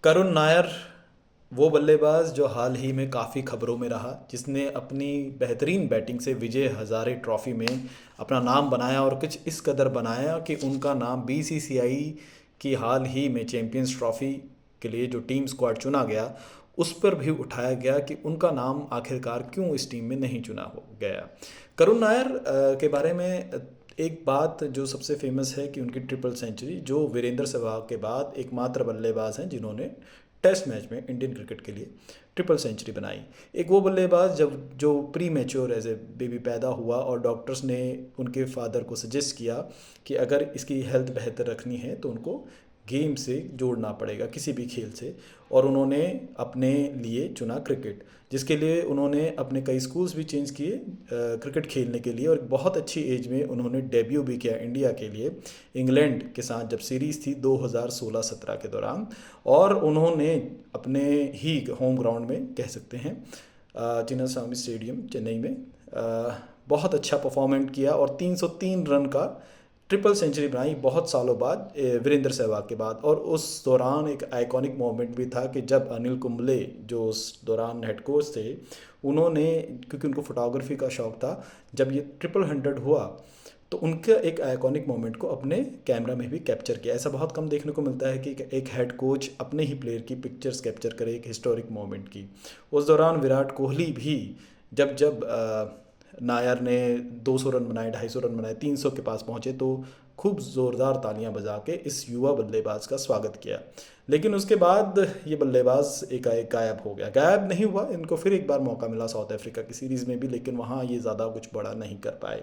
करुण नायर वो बल्लेबाज जो हाल ही में काफ़ी खबरों में रहा, जिसने अपनी बेहतरीन बैटिंग से विजय हजारे ट्रॉफी में अपना नाम बनाया और कुछ इस कदर बनाया कि उनका नाम बीसीसीआई की हाल ही में चैंपियंस ट्रॉफी के लिए जो टीम स्क्वाड चुना गया उस पर भी उठाया गया कि उनका नाम आखिरकार क्यों इस टीम में नहीं चुना हो गया। करुण नायर के बारे में एक बात जो सबसे फेमस है कि उनकी ट्रिपल सेंचुरी, जो वीरेंद्र सहवाग के बाद एकमात्र बल्लेबाज हैं जिन्होंने टेस्ट मैच में इंडियन क्रिकेट के लिए ट्रिपल सेंचुरी बनाई। एक वो बल्लेबाज जब जो premature as a baby पैदा हुआ और डॉक्टर्स ने उनके फादर को सजेस्ट किया कि अगर इसकी हेल्थ बेहतर रखनी है तो उनको गेम से जोड़ना पड़ेगा, किसी भी खेल से, और उन्होंने अपने लिए चुना क्रिकेट, जिसके लिए उन्होंने अपने कई स्कूल्स भी चेंज किए क्रिकेट खेलने के लिए। और एक बहुत अच्छी एज में उन्होंने डेब्यू भी किया इंडिया के लिए इंग्लैंड के साथ जब सीरीज़ थी 2016-17 के दौरान। और उन्होंने अपने ही होम ग्राउंड में कह सकते हैं चिन्नास्वामी स्टेडियम चेन्नई में बहुत अच्छा परफॉर्मेंट किया और 303 रन का ट्रिपल सेंचुरी बनाई बहुत सालों बाद, वीरेंद्र सहवाग के बाद। और उस दौरान एक आइकॉनिक मोमेंट भी था कि जब अनिल कुंबले जो उस दौरान हेड कोच थे, उन्होंने, क्योंकि उनको फोटोग्राफी का शौक था, जब ये 100 हुआ तो उनके एक आइकॉनिक मोमेंट को अपने कैमरा में भी कैप्चर किया। ऐसा बहुत कम देखने को मिलता है कि एक हेड कोच अपने ही प्लेयर की पिक्चर्स कैप्चर करे एक हिस्टोरिक मोमेंट की। उस दौरान विराट कोहली भी जब जब नायर ने 200 रन बनाए, 250 रन बनाए, 300 के पास पहुंचे तो खूब ज़ोरदार तालियां बजा के इस युवा बल्लेबाज का स्वागत किया। लेकिन उसके बाद ये बल्लेबाज एकाएक गायब हो गया। गायब नहीं हुआ, इनको फिर एक बार मौका मिला साउथ अफ्रीका की सीरीज़ में भी, लेकिन वहाँ ये ज़्यादा कुछ बड़ा नहीं कर पाए।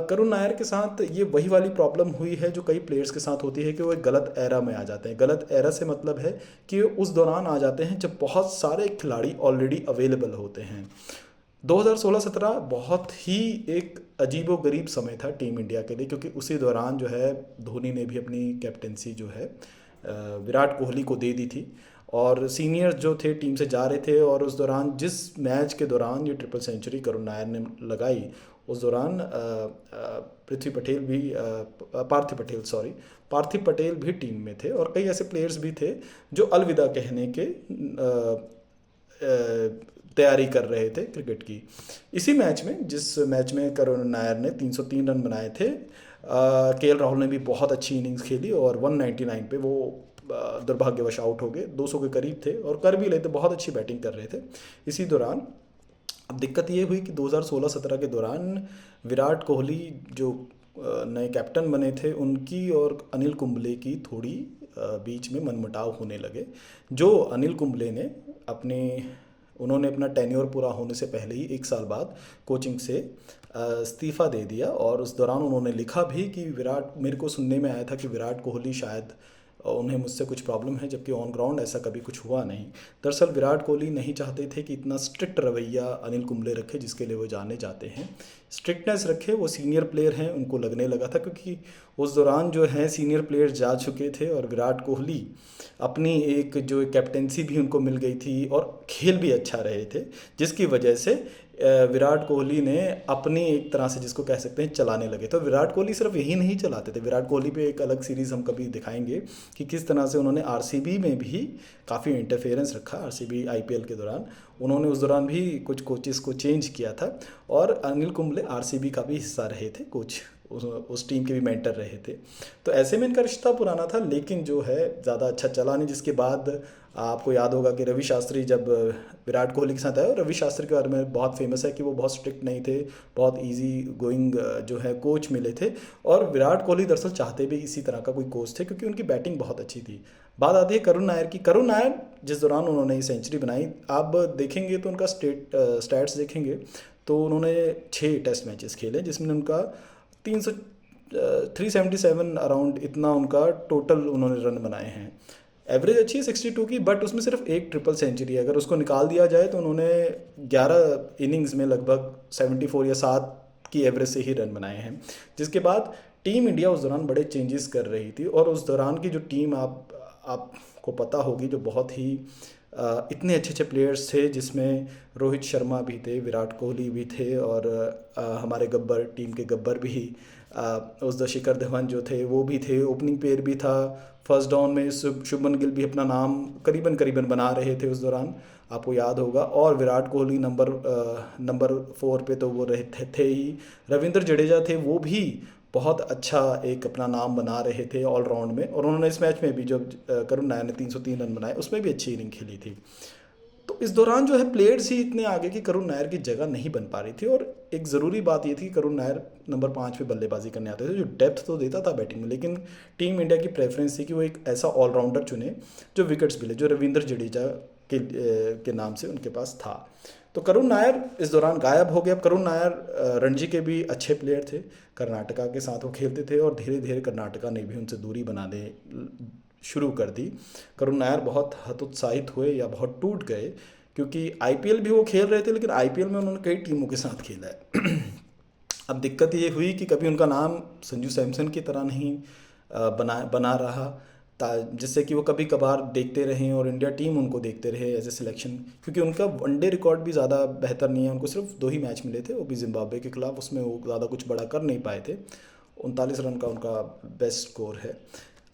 करुण नायर के साथ ये वही वाली प्रॉब्लम हुई है जो कई प्लेयर्स के साथ होती है कि वो एक गलत एरा में आ जाते हैं। गलत एरा से मतलब है कि उस दौरान आ जाते हैं जब बहुत सारे खिलाड़ी ऑलरेडी अवेलेबल होते हैं। 2016-17 बहुत ही एक अजीबो गरीब समय था टीम इंडिया के लिए, क्योंकि उसी दौरान जो है धोनी ने भी अपनी कैप्टेंसी जो है विराट कोहली को दे दी थी और सीनियर्स जो थे टीम से जा रहे थे। और उस दौरान जिस मैच के दौरान ये ट्रिपल सेंचुरी करुण नायर ने लगाई, उस दौरान पृथ्वी पटेल भी पार्थिव पटेल भी टीम में थे और कई ऐसे प्लेयर्स भी थे जो अलविदा कहने के तैयारी कर रहे थे क्रिकेट की। इसी मैच में, जिस मैच में करुण नायर ने 303 रन बनाए थे, केएल राहुल ने भी बहुत अच्छी इनिंग्स खेली और 199 पे वो दुर्भाग्यवश आउट हो गए। 200 के करीब थे और कर भी लेते, बहुत अच्छी बैटिंग कर रहे थे इसी दौरान। अब दिक्कत ये हुई कि 2016-17 के दौरान विराट कोहली जो नए कैप्टन बने थे, उनकी और अनिल कुंबले की थोड़ी बीच में मनमुटाव होने लगे। जो अनिल कुंबले ने उन्होंने अपना टेन्योर पूरा होने से पहले ही 1 साल बाद कोचिंग से इस्तीफ़ा दे दिया। और उस दौरान उन्होंने लिखा भी कि मेरे को सुनने में आया था कि विराट कोहली शायद उन्हें मुझसे कुछ प्रॉब्लम है, जबकि ऑन ग्राउंड ऐसा कभी कुछ हुआ नहीं। दरअसल विराट कोहली नहीं चाहते थे कि इतना स्ट्रिक्ट रवैया अनिल कुंबले रखे, जिसके लिए वो जाने जाते हैं। स्ट्रिक्टनेस रखे, वो सीनियर प्लेयर हैं, उनको लगने लगा था, क्योंकि उस दौरान जो है सीनियर प्लेयर जा चुके थे और विराट कोहली अपनी एक जो कैप्टेंसी भी उनको मिल गई थी और खेल भी अच्छा रहे थे, जिसकी वजह से विराट कोहली ने अपनी एक तरह से जिसको कह सकते हैं चलाने लगे। तो विराट कोहली सिर्फ यही नहीं चलाते थे, विराट कोहली पे एक अलग सीरीज़ हम कभी दिखाएंगे कि किस तरह से उन्होंने आरसीबी में भी काफ़ी इंटरफेरेंस रखा। आरसीबी आईपीएल के दौरान उन्होंने उस दौरान भी कुछ कोचेस को चेंज किया था और अनिल कुंबले आरसीबी का भी हिस्सा रहे थे, कोच उस टीम के भी मेंटर रहे थे। तो ऐसे में इनका रिश्ता पुराना था, लेकिन जो है ज़्यादा अच्छा चला नहीं। जिसके बाद आपको याद होगा कि रवि शास्त्री जब विराट कोहली के साथ आए, और रवि शास्त्री के बारे में बहुत फेमस है कि वो बहुत स्ट्रिक्ट नहीं थे, बहुत इजी गोइंग जो है कोच मिले थे। और विराट कोहली दरअसल चाहते भी इसी तरह का कोई कोच थे, क्योंकि उनकी बैटिंग बहुत अच्छी थी। बात आती है करुण नायर की। करुण नायर जिस दौरान उन्होंने ये सेंचुरी बनाई, आप देखेंगे तो उनका स्टैट्स देखेंगे तो उन्होंने 6 टेस्ट मैचेस खेले, जिसमें उनका 300 377 अराउंड इतना उनका टोटल उन्होंने रन बनाए हैं। एवरेज अच्छी है 62 की, बट उसमें सिर्फ एक ट्रिपल सेंचुरी है। अगर उसको निकाल दिया जाए तो उन्होंने 11 इनिंग्स में लगभग 74 या 7 की एवरेज से ही रन बनाए हैं। जिसके बाद टीम इंडिया उस दौरान बड़े चेंजेस कर रही थी और उस दौरान की जो टीम आपको पता होगी, जो बहुत ही इतने अच्छे अच्छे प्लेयर्स थे, जिसमें रोहित शर्मा भी थे, विराट कोहली भी थे और हमारे गब्बर, टीम के गब्बर भी, उस शिखर धवन जो थे वो भी थे, ओपनिंग पेयर भी था, फर्स्ट डाउन में शुभमन गिल भी अपना नाम करीबन करीबन बना रहे थे उस दौरान, आपको याद होगा। और विराट कोहली नंबर 4 पे तो वो रहे थे ही। रविंद्र जडेजा थे, वो भी बहुत अच्छा एक अपना नाम बना रहे थे ऑलराउंड में, और उन्होंने इस मैच में भी जब करुण नायर ने 303 रन बनाए उसमें भी अच्छी इनिंग खेली थी। तो इस दौरान जो है प्लेयर्स ही इतने आगे कि करुण नायर की जगह नहीं बन पा रही थी। और एक ज़रूरी बात ये थी कि करुण नायर नंबर 5 पे बल्लेबाजी करने आते थे, जो डेप्थ तो देता था बैटिंग में, लेकिन टीम इंडिया की प्रेफरेंस थी कि वो एक ऐसा ऑलराउंडर चुने जो विकेट्स भी ले, जो रविंद्र जडेजा के नाम से उनके पास था। तो करुण नायर इस दौरान गायब हो गया। अब करुण नायर रणजी के भी अच्छे प्लेयर थे, कर्नाटका के साथ वो खेलते थे, और धीरे धीरे कर्नाटका ने भी उनसे दूरी बनाने शुरू कर दी। करुण नायर बहुत हतोत्साहित हुए या बहुत टूट गए, क्योंकि आईपीएल भी वो खेल रहे थे, लेकिन आईपीएल में उन्होंने कई टीमों के साथ खेला है। अब दिक्कत ये हुई कि कभी उनका नाम संजू सैमसन की तरह नहीं बना रहा, जिससे कि वो कभी कभार देखते रहें और इंडिया टीम उनको देखते रहे एज ए सिलेक्शन, क्योंकि उनका वनडे रिकॉर्ड भी ज़्यादा बेहतर नहीं है। उनको सिर्फ 2 ही मैच मिले थे, वो भी जिम्बाब्वे के खिलाफ, उसमें वो ज़्यादा कुछ बड़ा कर नहीं पाए थे। 39 रन का उनका बेस्ट स्कोर है।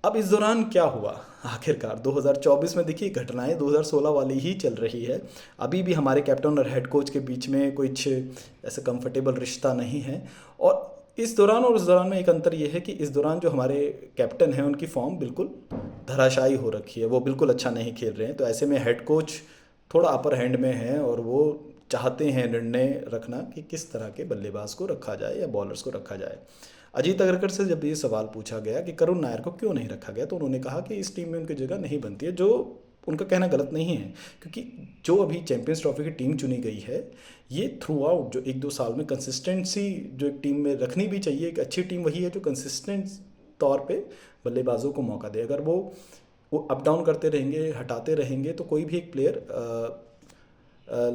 अब इस दौरान क्या हुआ आखिरकार 2024 में, देखिए घटनाएं 2016 वाली ही चल रही है। अभी भी हमारे कैप्टन और हेड कोच के बीच में कुछ ऐसा कंफर्टेबल रिश्ता नहीं है। और इस दौरान और उस दौरान में एक अंतर ये है कि इस दौरान जो हमारे कैप्टन हैं उनकी फॉर्म बिल्कुल धराशायी हो रखी है, वो बिल्कुल अच्छा नहीं खेल रहे हैं। तो ऐसे में हेड कोच थोड़ा अपर हैंड में है, और वो चाहते हैं निर्णय रखना कि किस तरह के बल्लेबाज को रखा जाए या बॉलर्स को रखा जाए। अजीत अग्रकर से जब ये सवाल पूछा गया कि करुण नायर को क्यों नहीं रखा गया, तो उन्होंने कहा कि इस टीम में उनकी जगह नहीं बनती है, जो उनका कहना गलत नहीं है, क्योंकि जो अभी चैंपियंस ट्रॉफी की टीम चुनी गई है, ये थ्रू आउट जो 1-2 साल में कंसिस्टेंसी जो एक टीम में रखनी भी चाहिए, एक अच्छी टीम वही है जो कंसिस्टेंट तौर पे बल्लेबाजों को मौका दे। अगर वो अप डाउन करते रहेंगे, हटाते रहेंगे, तो कोई भी एक प्लेयर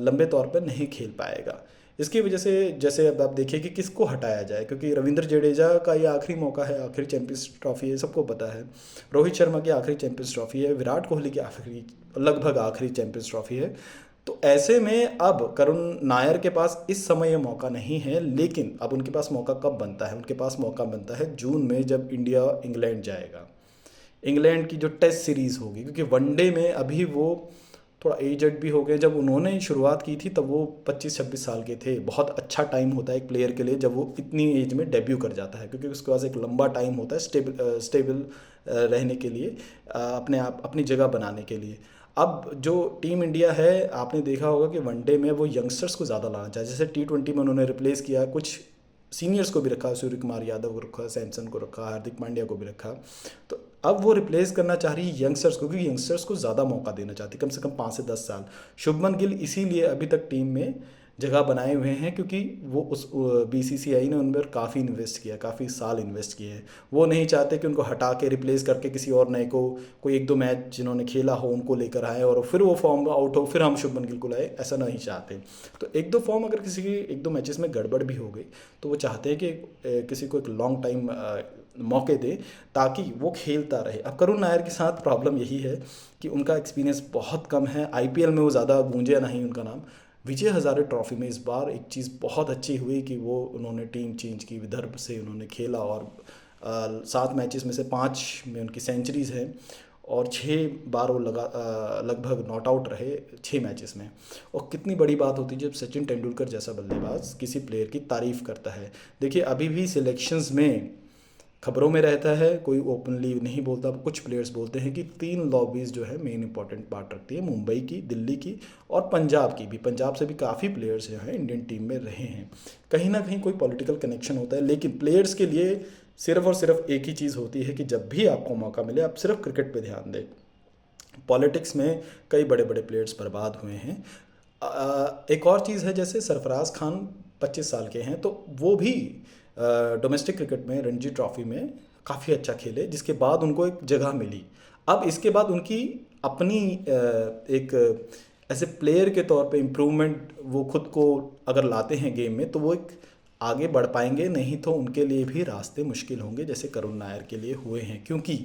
लंबे तौर पर नहीं खेल पाएगा। इसकी वजह से जैसे अब आप देखिए कि किसको हटाया जाए, क्योंकि रविंद्र जडेजा का ये आखिरी मौका है, आखिरी चैंपियंस ट्रॉफी है, सबको पता है। रोहित शर्मा की आखिरी चैंपियंस ट्रॉफी है, विराट कोहली की आखिरी लगभग आखिरी चैंपियंस ट्रॉफी है। तो ऐसे में अब करुण नायर के पास इस समय ये मौका नहीं है, लेकिन अब उनके पास मौका कब बनता है? उनके पास मौका बनता है जून में, जब इंडिया इंग्लैंड जाएगा। इंग्लैंड की जो टेस्ट सीरीज़ होगी, क्योंकि वनडे में अभी वो थोड़ा एजड भी हो गए। जब उन्होंने शुरुआत की थी तब वो 25-26 साल के थे। बहुत अच्छा टाइम होता है एक प्लेयर के लिए जब वो इतनी एज में डेब्यू कर जाता है, क्योंकि उसके पास एक लंबा टाइम होता है स्टेबल रहने के लिए, अपने आप अपनी जगह बनाने के लिए। अब जो टीम इंडिया है, आपने देखा होगा कि वनडे में वो यंगस्टर्स को ज़्यादा लाना चाहिए। जैसे T20 में उन्होंने रिप्लेस किया, कुछ सीनियर्स को भी रखा, सूर्य कुमार यादव को रखा, सैमसन को रखा, हार्दिक पांड्या को भी रखा। तो अब वो रिप्लेस करना चाह रही है यंगस्टर्स को, क्योंकि यंगस्टर्स को ज़्यादा मौका देना चाहती है, कम से कम 5 से 10 साल। शुभमन गिल इसीलिए अभी तक टीम में जगह बनाए हुए हैं, क्योंकि वो उस BCCI ने उन पर काफ़ी इन्वेस्ट किया, काफ़ी साल इन्वेस्ट किए हैं। वो नहीं चाहते कि उनको हटा के रिप्लेस करके किसी और नए को, कोई 1-2 मैच जिन्होंने खेला हो उनको लेकर आए और फिर वो फॉर्म आउट हो, फिर हम शुभमन गिल को लाए, ऐसा नहीं चाहते। तो 1-2 फॉर्म अगर किसी की 1-2 मैचेस में गड़बड़ भी हो गई, तो वो चाहते हैं कि किसी को एक लॉन्ग टाइम मौके दे, ताकि वो खेलता रहे। अब करुण नायर के साथ प्रॉब्लम यही है कि उनका एक्सपीरियंस बहुत कम है, आईपीएल में वो ज़्यादा गूंजे नहीं उनका नाम। विजय हज़ारे ट्रॉफी में इस बार एक चीज़ बहुत अच्छी हुई कि वो उन्होंने टीम चेंज की, विदर्भ से उन्होंने खेला, और 7 मैचेस में से 5 में उनकी सेंचुरीज़ हैं, और 6 बार वो लगभग नॉट आउट रहे 6 मैचेस में। और कितनी बड़ी बात होती है जब सचिन तेंदुलकर जैसा बल्लेबाज किसी प्लेयर की तारीफ़ करता है। देखिए अभी भी सिलेक्शंस में खबरों में रहता है, कोई ओपनली नहीं बोलता। कुछ प्लेयर्स बोलते हैं कि 3 लॉबीज़ जो है मेन इंपॉर्टेंट पार्ट रखती है, मुंबई की, दिल्ली की और पंजाब की भी। पंजाब से भी काफ़ी प्लेयर्स जो हैं इंडियन टीम में रहे हैं। कहीं ना कहीं कोई पॉलिटिकल कनेक्शन होता है, लेकिन प्लेयर्स के लिए सिर्फ और सिर्फ एक ही चीज़ होती है कि जब भी आपको मौका मिले आप सिर्फ क्रिकेट पर ध्यान दें। पॉलिटिक्स में कई बड़े बड़े प्लेयर्स बर्बाद हुए हैं। एक और चीज़ है, जैसे सरफराज खान 25 साल के हैं, तो वो भी डोमेस्टिक क्रिकेट में रणजी ट्रॉफी में काफ़ी अच्छा खेले, जिसके बाद उनको एक जगह मिली। अब इसके बाद उनकी अपनी एक ऐसे प्लेयर के तौर पे इम्प्रूवमेंट, वो खुद को अगर लाते हैं गेम में, तो वो एक आगे बढ़ पाएंगे, नहीं तो उनके लिए भी रास्ते मुश्किल होंगे, जैसे करुण नायर के लिए हुए हैं। क्योंकि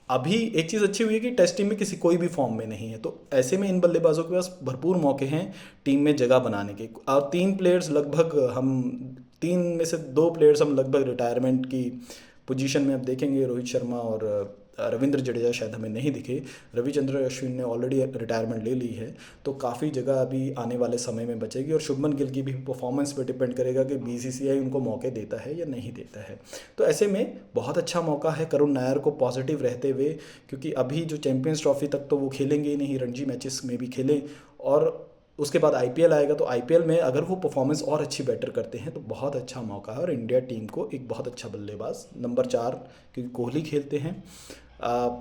अभी एक चीज़ अच्छी हुई है कि टेस्ट टीम में किसी कोई भी फॉर्म में नहीं है, तो ऐसे में इन बल्लेबाजों के पास भरपूर मौके हैं टीम में जगह बनाने के। और 3 प्लेयर्स लगभग, हम 3 में से 2 प्लेयर्स हम लगभग रिटायरमेंट की पोजीशन में अब देखेंगे, रोहित शर्मा और रविंद्र जडेजा शायद हमें नहीं दिखे, रविचंद्रन अश्विन ने ऑलरेडी रिटायरमेंट ले ली है, तो काफ़ी जगह अभी आने वाले समय में बचेगी। और शुभमन गिल की भी परफॉर्मेंस पे डिपेंड करेगा कि बीसीसीआई उनको मौके देता है या नहीं देता है। तो ऐसे में बहुत अच्छा मौका है करुण नायर को पॉजिटिव रहते हुए, क्योंकि अभी जो चैंपियंस ट्रॉफी तक तो वो खेलेंगे ही नहीं, रणजी मैचेस में भी खेलें, और उसके बाद आईपीएल आएगा, तो आईपीएल में अगर वो परफॉर्मेंस और अच्छी बेटर करते हैं तो बहुत अच्छा मौका है। और इंडिया टीम को एक बहुत अच्छा बल्लेबाज नंबर 4, क्योंकि कोहली खेलते हैं,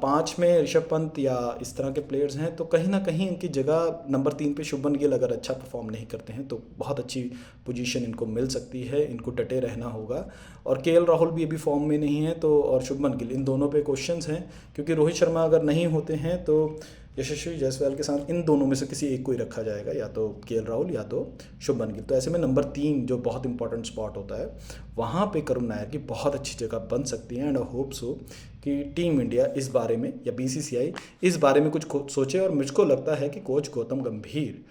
5 में ऋषभ पंत या इस तरह के प्लेयर्स हैं, तो कहीं ना कहीं इनकी जगह नंबर 3 पे शुभमन गिल अगर अच्छा परफॉर्म नहीं करते हैं तो बहुत अच्छी पोजीशन इनको मिल सकती है, इनको डटे रहना होगा। और केएल राहुल भी अभी फॉर्म में नहीं है, तो और शुभमन गिल, इन दोनों पे क्वेश्चंस हैं, क्योंकि रोहित शर्मा अगर नहीं होते हैं तो यशस्वी जायसवाल के साथ इन दोनों में से किसी एक को ही रखा जाएगा, या तो केएल राहुल या तो शुभमन गिल। तो ऐसे में नंबर 3 जो बहुत इंपॉर्टेंट स्पॉट होता है, वहाँ पे करुण नायर की बहुत अच्छी जगह बन सकती है। एंड आई होप सो कि टीम इंडिया इस बारे में या बीसीसीआई इस बारे में कुछ सोचे। और मुझको लगता है कि कोच गौतम गंभीर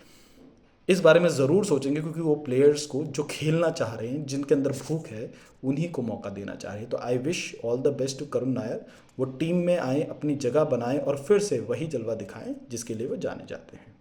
इस बारे में ज़रूर सोचेंगे, क्योंकि वो प्लेयर्स को जो खेलना चाह रहे हैं, जिनके अंदर भूख है, उन्हीं को मौका देना चाह रहे हैं। तो I wish all the best to Karun Nair, वो टीम में आए, अपनी जगह बनाएं और फिर से वही जलवा दिखाएं जिसके लिए वो जाने जाते हैं।